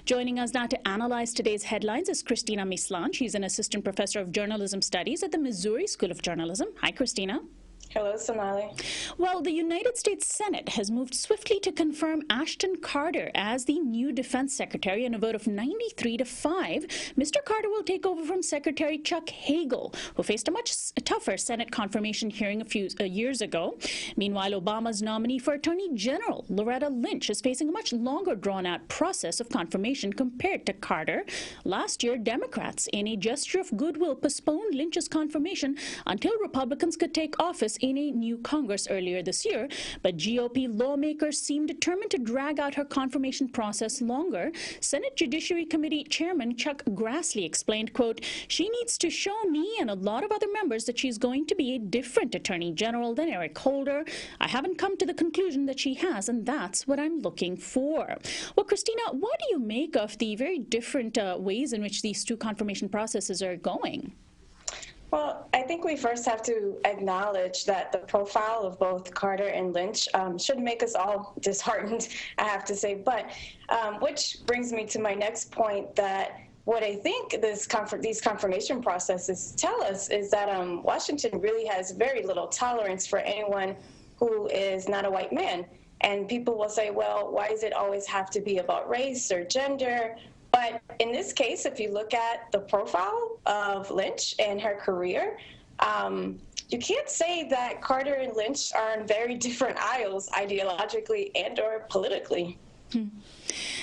Joining us now to analyze today's headlines is Cristina Mislan. She's an assistant professor of journalism studies at the Missouri School of Journalism. Hi, Cristina. Hello, Sonali. Well, the United States Senate has moved swiftly to confirm Ashton Carter as the new defense secretary in a vote of 93-5. Mr. Carter will take over from Secretary Chuck Hagel, who faced a much tougher Senate confirmation hearing a few years ago. Meanwhile, Obama's nominee for Attorney General, Loretta Lynch, is facing a much longer drawn-out process of confirmation compared to Carter. Last year, Democrats, in a gesture of goodwill, postponed Lynch's confirmation until Republicans could take office in a new Congress earlier this year, but GOP lawmakers seem determined to drag out her confirmation process longer. Senate Judiciary Committee Chairman Chuck Grassley explained, quote, "She needs to show me and a lot of other members that she's going to be a different Attorney General than Eric Holder. I haven't come to the conclusion that she has, and that's what I'm looking for." Well, Cristina, what do you make of the very different ways in which these two confirmation processes are going? Well, I think we first have to acknowledge that the profile of both Carter and Lynch should make us all disheartened, I have to say. But which brings me to my next point, that what I think these confirmation processes tell us is that Washington really has very little tolerance for anyone who is not a white man. And people will say, well, why does it always have to be about race or gender? But in this case, if you look at the profile of Lynch and her career, you can't say that Carter and Lynch are on very different aisles ideologically and or politically.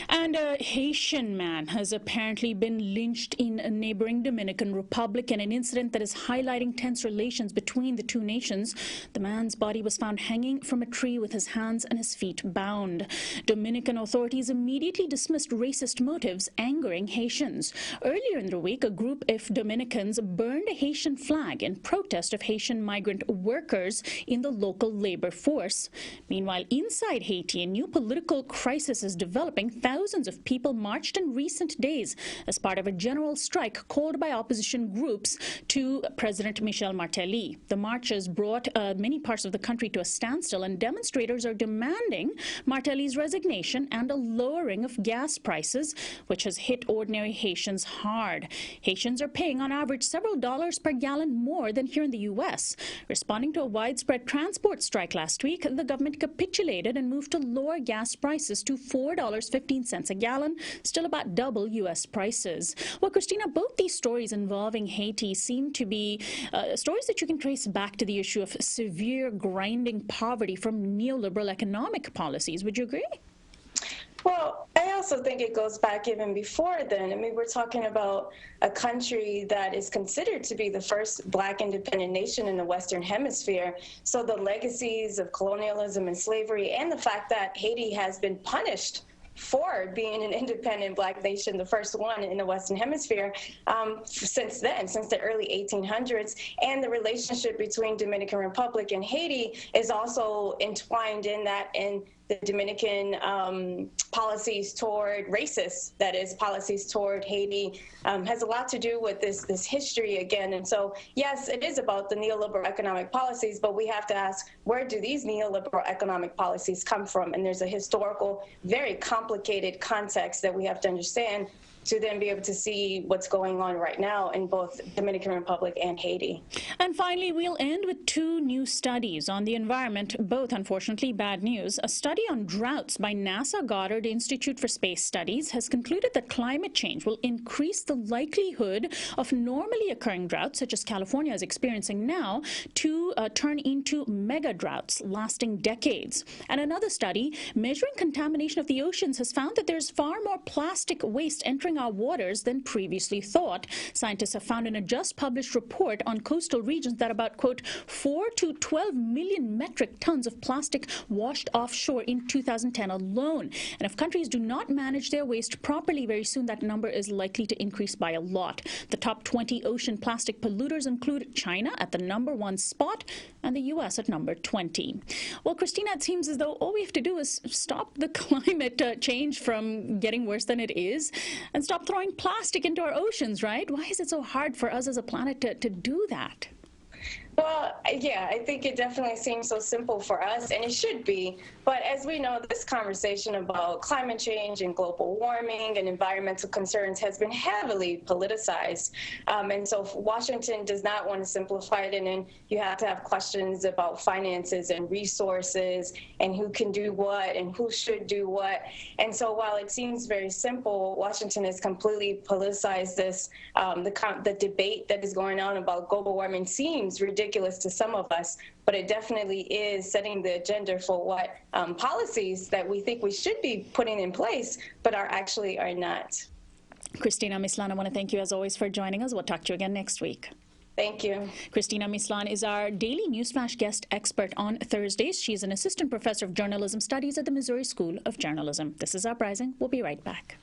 And a Haitian man has apparently been lynched in a neighboring Dominican Republic in an incident that is highlighting tense relations between the two nations. The man's body was found hanging from a tree with his hands and his feet bound. Dominican authorities immediately dismissed racist motives, angering Haitians. Earlier in the week, a group of Dominicans burned a Haitian flag in protest of Haitian migrant workers in the local labor force. Meanwhile, inside Haiti, a new political crisis is developing. Thousands of people marched in recent days as part of a general strike called by opposition groups to President Michel Martelly. The marches brought many parts of the country to a standstill, and demonstrators are demanding Martelly's resignation and a lowering of gas prices, which has hit ordinary Haitians hard. Haitians are paying on average several dollars per gallon more than here in the U.S. Responding to a widespread transport strike last week, the government capitulated and moved to lower gas prices to $4.15 a gallon, still about double U.S. prices. Well, Cristina, both these stories involving Haiti seem to be stories that you can trace back to the issue of severe grinding poverty from neoliberal economic policies. Would you agree? Well, I also think it goes back even before then. I mean, we're talking about a country that is considered to be the first Black independent nation in the Western Hemisphere. So the legacies of colonialism and slavery, and the fact that Haiti has been punished for being an independent Black nation, the first one in the Western Hemisphere, since then, since the early 1800s. And the relationship between Dominican Republic and Haiti is also entwined in that, in the Dominican policies toward racists, that is, policies toward Haiti, has a lot to do with this history again. And so, yes, it is about the neoliberal economic policies, but we have to ask, where do these neoliberal economic policies come from? And there's a historical, very complicated context that we have to understand to then be able to see what's going on right now in both Dominican Republic and Haiti. And finally, we'll end with two new studies on the environment, both unfortunately bad news. A study on droughts by NASA Goddard Institute for Space Studies has concluded that climate change will increase the likelihood of normally occurring droughts, such as California is experiencing now, to turn into mega droughts lasting decades. And another study measuring contamination of the oceans has found that there's far more plastic waste entering our waters than previously thought. Scientists have found in a just published report on coastal regions that about, quote, 4 to 12 million metric tons of plastic washed offshore in 2010 alone. And if countries do not manage their waste properly very soon, that number is likely to increase by a lot. The top 20 ocean plastic polluters include China at the #1 spot and the U.S. at number 20. Well, Cristina, it seems as though all we have to do is stop the climate change from getting worse than it is and stop throwing plastic into our oceans, right? Why is it so hard for us as a planet to do that? Well, yeah, I think it definitely seems so simple for us, and it should be. But as we know, this conversation about climate change and global warming and environmental concerns has been heavily politicized. And so Washington does not want to simplify it, and then you have to have questions about finances and resources and who can do what and who should do what. And so while it seems very simple, Washington has completely politicized this. The debate that is going on about global warming seems ridiculous to some of us, but it definitely is setting the agenda for what policies that we think we should be putting in place, but are not. Cristina, Mislan, I want to thank you as always for joining us. We'll talk to you again next week. Thank you. Cristina Mislan is our daily Newsflash guest expert on Thursdays. She's an assistant professor of journalism studies at the Missouri School of Journalism. This is Uprising. We'll be right back.